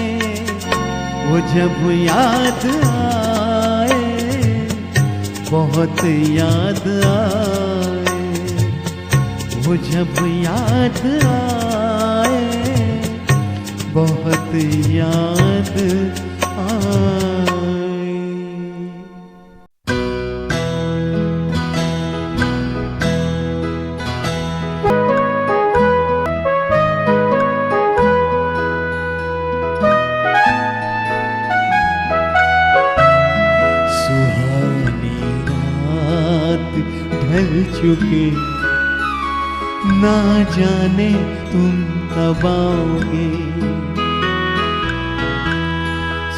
वो जब याद आए, बहुत याद आए। वो जब याद आए, बहुत याद आए। ढल चुके, ना जाने तुम कब आओगे।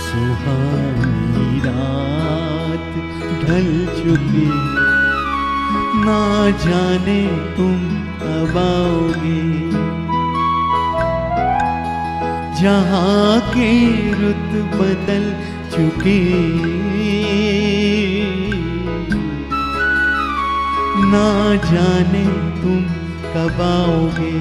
सुहानी रात ढल चुकी, ना जाने तुम कब आओगे। जहाँ की रुत बदल चुकी, ना जाने तुम कब आओगे।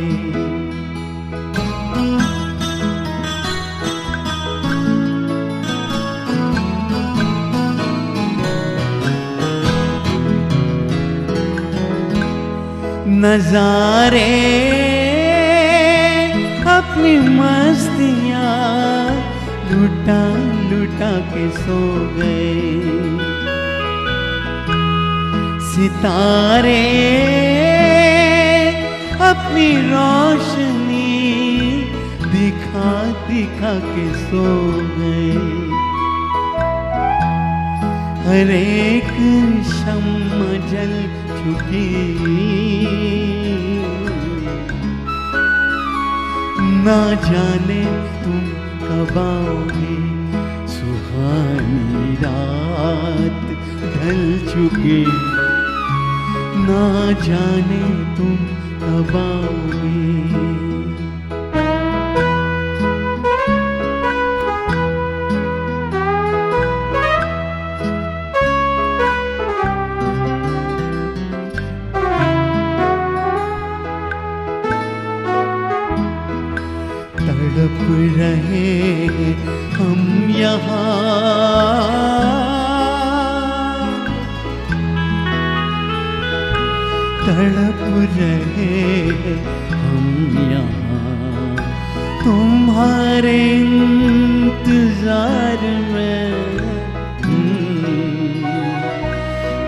नजारे अपनी मस्तियाँ लुटा लुटा के सो गए। सितारे अपनी रोशनी दिखा दिखा के सो गए। हर एक शम्मा जल चुकी, ना जाने तुम कब आओगे। सुहानी रात ढल चुकी, ना जाने तुम कब आओगे। तड़प रहे हम यहाँ, तड़प रहे हम यहाँ तुम्हारे इंतजार में,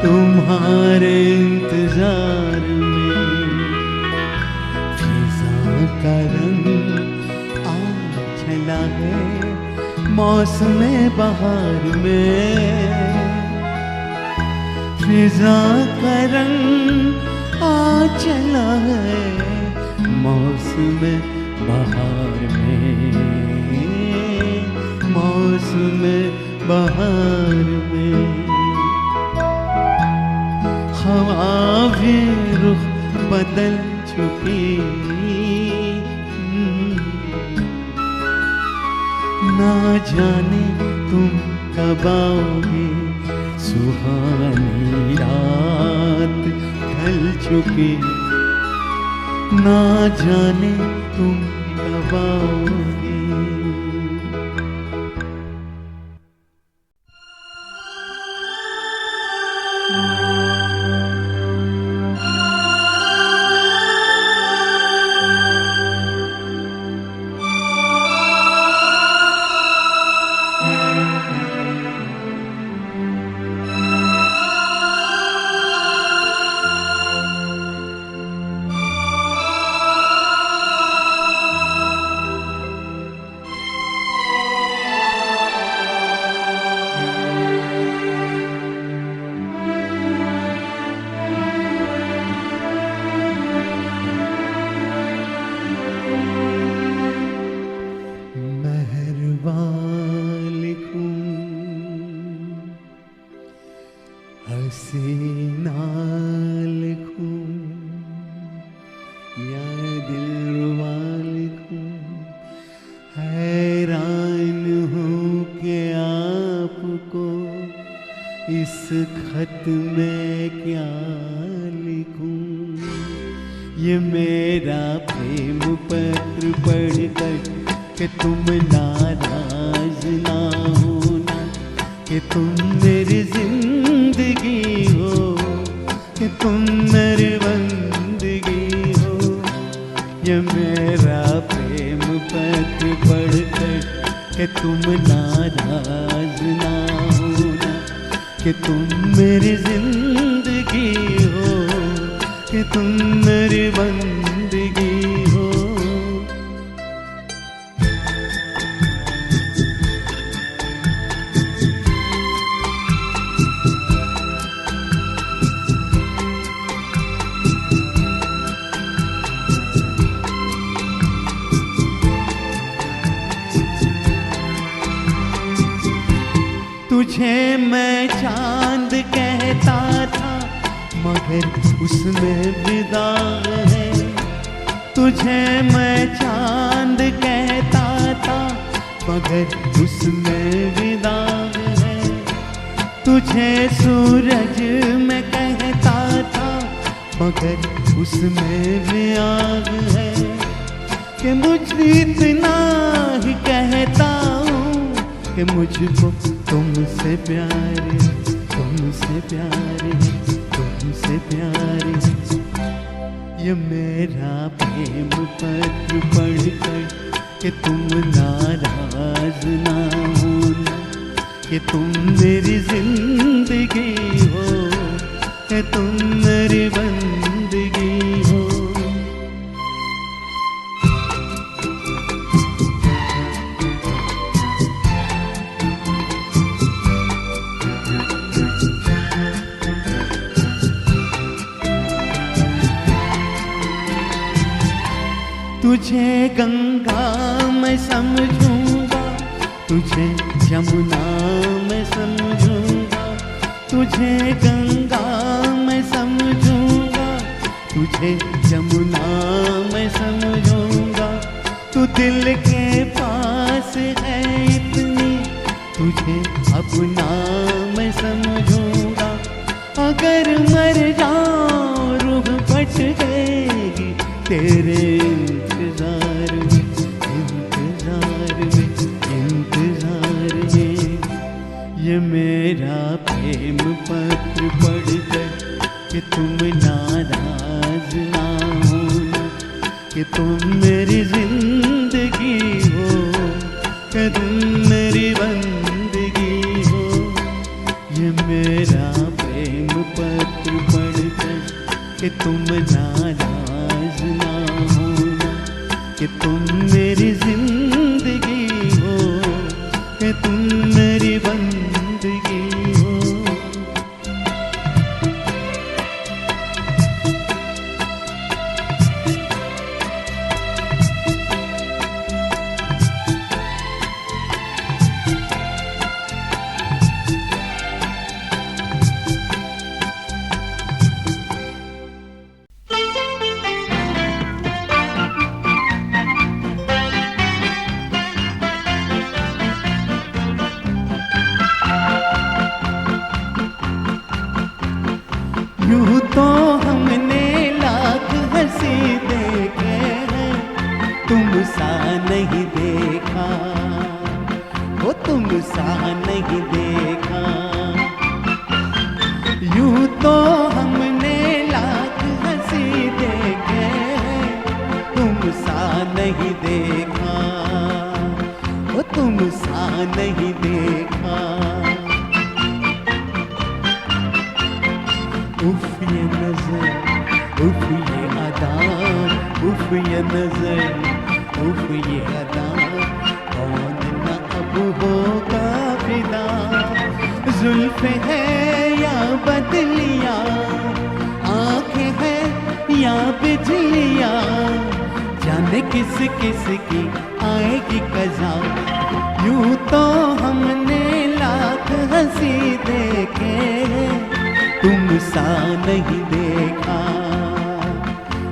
तुम्हारे इंतजार में। फिजा का रंग है मौसम बहार में, फिजा का रंग आ चला है मौसम बहार में, मौसम बहार में। हवा भी रुख बदल चुकी, ना जाने तुम कब आओगे, सुहानी रात ढल चुकी, ना जाने तुम कब आओगे। हसीना लिखूं या दिलरुबा लिखूं, हैरान हूँ कि आपको इस खत में क्या लिखूं। ये मेरा प्रेम पत्र पढ़कर कि तुम नाराज ना होना, कि तुम मेरी जिंदगी हो, कि तुम मेरी बंदगी हो। ये मेरा प्रेम पत्र पढ़कर कि तुम नाराज ना होना, कि तुम मेरी जिंदगी हो, कि तुम मेरी बंदगी हो। तुझे मैं चांद कहता था मगर उसमें भी दाग है, तुझे मैं चांद कहता था मगर उसमें भी दाग है। तुझे सूरज मैं कहता था मगर उसमें भी आग है। कि मुझे इतना ही कहता हूँ कि मुझको तुमसे प्यार, तुमसे प्यार, तुमसे प्यार। ये मेरा प्रेम पत्र पढ़कर कि तुम नाराज ना होना, कि तुम मेरी जिंदगी हो, कि तुम मेरी बंदगी हो। तुझे गंगा मैं समझूंगा, तुझे जमुना मैं समझूंगा, तुझे गंगा मैं समझूंगा, तुझे जमुना मैं समझूंगा। तू दिल के पास है इतनी, तुझे अपना मैं समझूंगा। अगर मर जाऊं रूह फट जाएगी तेरे इंतजार में, इंतजार में, इंतजार में। ये मेरा प्रेम पत्र पढ़कर कि तुम नाराज ना होना, कि तुम मेरी जिंदगी हो, कि तुम मेरी बंदगी हो। ये मेरा प्रेम पत्र पढ़कर कि तुम नाराज ना होना, कि तुम मेरी जिंदगी हो, कि तुम मेरी बंदगी हो। यूं तो हमने लाख हंसी देखे हैं, तुम सा नहीं देखा, वो तुम सा नहीं देखा। यूं तो हमने लाख हंसी देखे हैं, तुम सा नहीं देखा, वो तुम सा नहीं देखा। उफ ये नजर, उफ ये अदा, उफ ये नजर, उफ ये अदा, कौन न अब होगा फिदा। जुल्फ है या बदलिया, आंखें हैं या बिजलिया, जाने किस किस की आएगी कज़ा। यूं तो हमने लाख हंसी देखे, तुम सा नहीं देखा,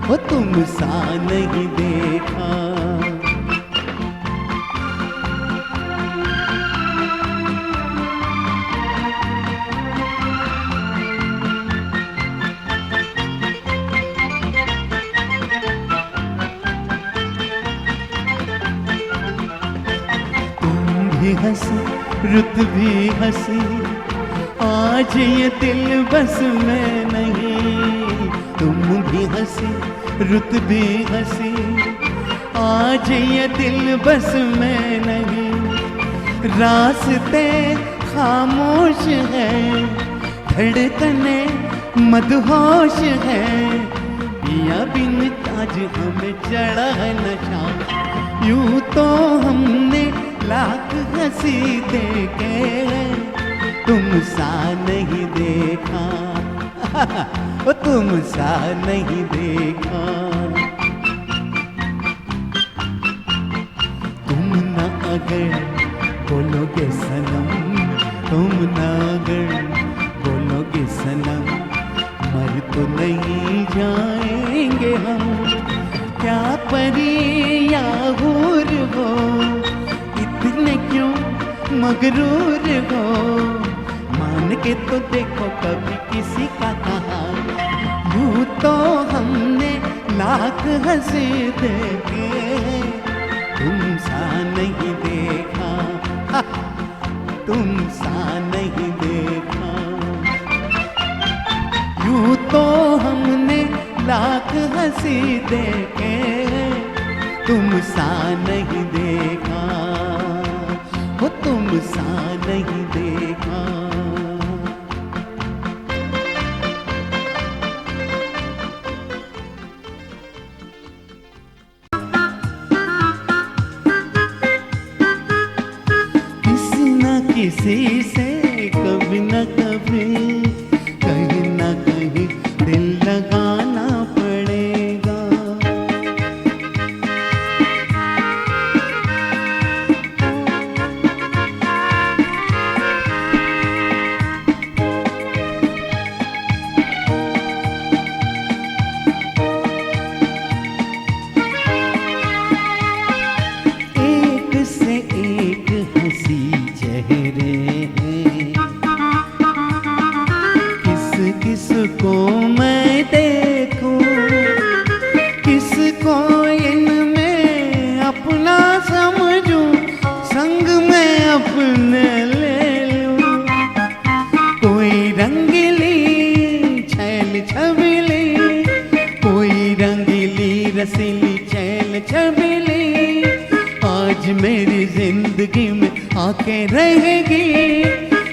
वो तुम सा नहीं देखा। तुम भी हंसी, रुत भी हंसी, आज ये दिल बस में नहीं। तुम भी हंसी, रुत भी हंसी, आज ये दिल बस में नहीं। रास्ते खामोश हैं, धड़कने मदहोश हैं, पिया बिन आज हमें चढ़ा है नशा। यूं तो हमने लाख हंसी देखे हैं, तुम सा नहीं देखा, वो तुम सा नहीं देखा। तुम न अगर बोलोगे सनम, तुम न अगर बोलोगे सनम, मर तो नहीं जाएंगे हम। क्या परी या हूर हो, इतने क्यों मगरूर हो, मान के तो देखो कभी किसी का कहा। यूं तो हमने लाख हंसी देखे, तुम सा नहीं देखा, तुम सा नहीं देखा। यूं तो हमने लाख हंसी देखे, तुम सा नहीं देखा, वो तुम सा नहीं देखा। किसी न किसी से कभी न कभी, कहीं न कहीं दिल लगाना पड़ेगा। एक से एक हंसी चेहरे हैं, किस किस को मैं देखूं, किसको इनमें अपना समझूं, संग में अपने ले लूं। कोई रंगीली छैल छबीली, कोई रंगीली रसीली छैल छबीली, आज मेरी जिंदगी में आके रहेगी।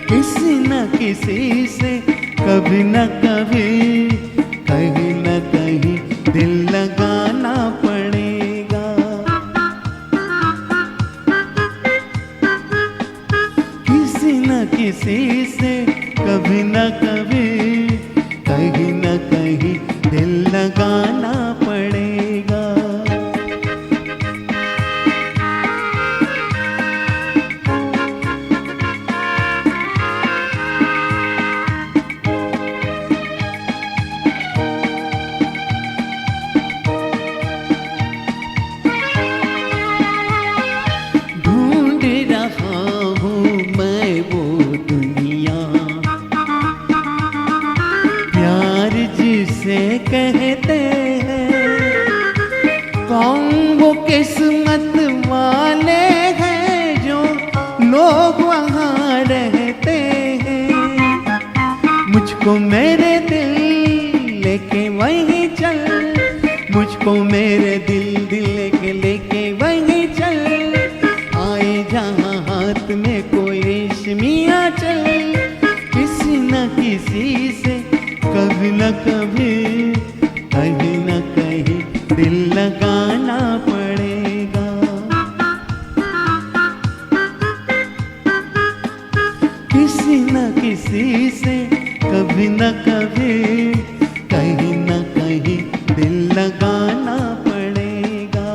किसी न किसी से कभी न कभी, कहीं न कहीं दिल लगाना पड़ेगा। किसी न किसी से कभी न कभी, कहीं न कहीं दिल लगाना पड़ेगा। ढूंढ रहा हूँ मैं वो दुनिया, किसे कहते हैं, कौन वो किस्मत वाले हैं जो लोग वहाँ रहते हैं। मुझको मेरे दिल लेके वहीं चल, मुझको मेरे दिल लेके वहीं चल, आए जहाँ हाथ में कोई रेशमिया चल, किसी न किसी से कभी न कभी, कहीं न कहीं दिल लगाना पड़ेगा। किसी न किसी से कभी न कभी, कहीं न कहीं दिल लगाना पड़ेगा।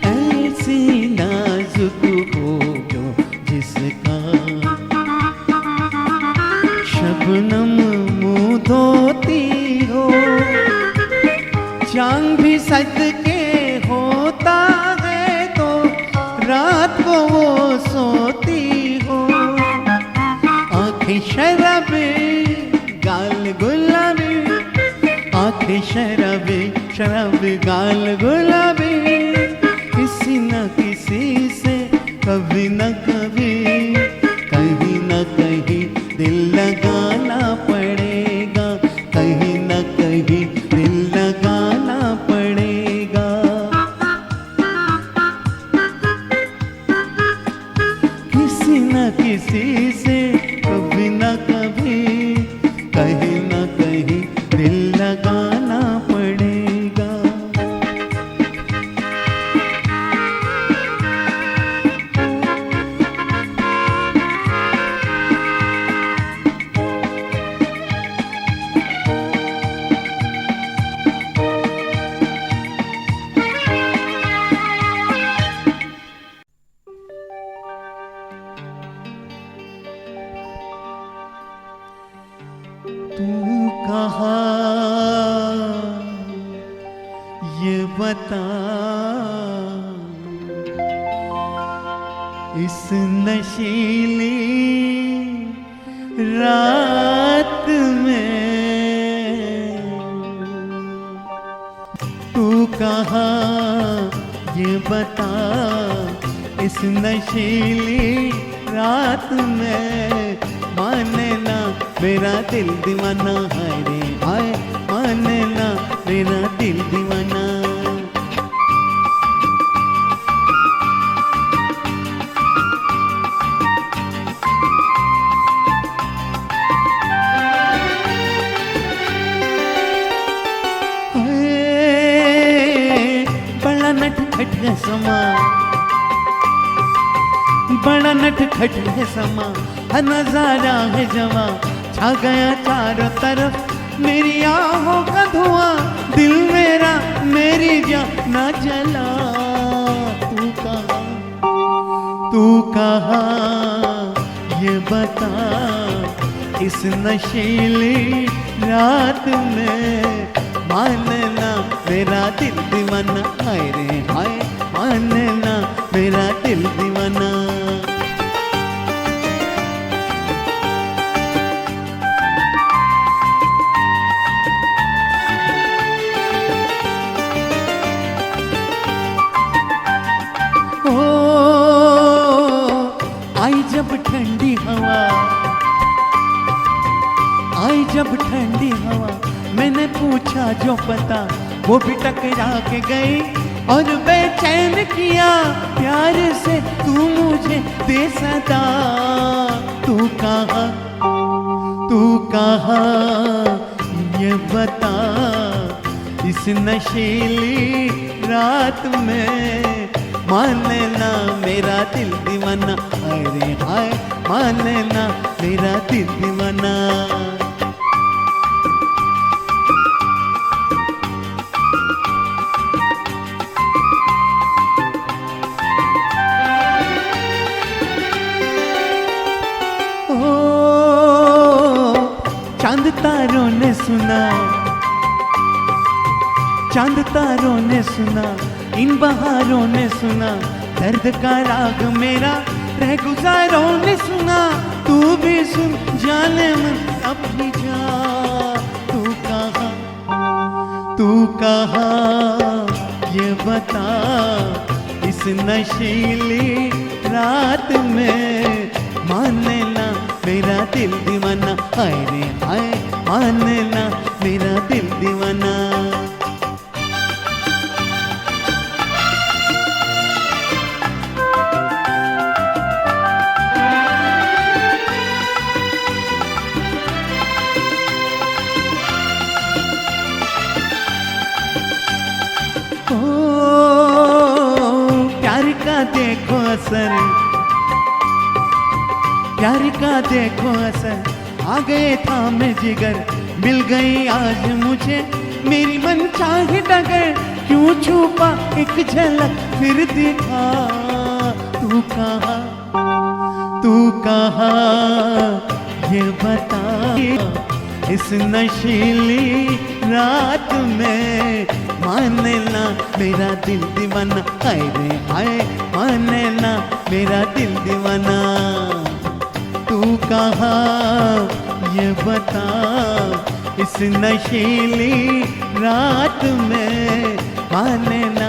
ऐसी नाजुक हो जो जिसका शबनम मुँह धोती हो, चांद भी सदके होता है तो रात को वो सोती हो। आँखें शराबी गाल गुलाबी, आँखें शराबी शराबी गाल गुलाबी, किसी न किसी से कभी न कभी, कहीं न कहीं दिल लगाना पड़ेगा, कहीं न कहीं दिल लगाना पड़ेगा। किसी न किसी से कभी न कभी, कहीं न कहीं दिल लगाना पड़ेगा। तू कहा ये बता, इस नशीली रात में, तू कहा ये बता, इस नशीली रात में, माने ना मेरा दिल दीवाना है रे हाय, माने ना मेरा दिल दीवाना। बड़ा नटखट है समा, बड़ा नटखट है समा, हर नजारा है जवा, छा गया चारों तरफ मेरी आहों का धुआं, दिल मेरा मेरी जान ना जला। तू कहा ये बता, इस नशीली रात में, मानना मेरा दिल दीवाना हाय रे हाय, मानना मेरा दिल दीवाना। आई जब ठंडी हवा, आई जब ठंडी हवा, मैंने पूछा जो पता, वो भी टकरा के गई और बेचैन किया प्यार से तू मुझे दे सदा। तू कहा ये बता, इस नशीली रात में, मानना मेरा दिल दीवाना हाय रे हाय, मानना मेरा दिल दीवाना। चांद तारों ने सुना, चांद तारों ने सुना, इन बहारों ने सुना, दर्द का राग मेरा रह गुजारों ने सुना। तू भी सुन जाने मन अपनी जा, तू कहाँ ये बता, इस नशीली रात में माने ना मेरा दिल दीवाना, हाय रे हाय माने ना मेरा दिल दीवाना। देखो असर, प्यार का देखो असर, आ गए था मैं जिगर, मिल गई आज मुझे मेरी मन चाहे डगर। क्यों छुपा एक झलक फिर दिखा, तू कहाँ ये बता, इस नशीली रात में माने ना मेरा दिल दीवाना, हाय रे हाय माने ना मेरा दिल दीवाना। तू कहाँ ये बता, इस नशीली रात में माने ना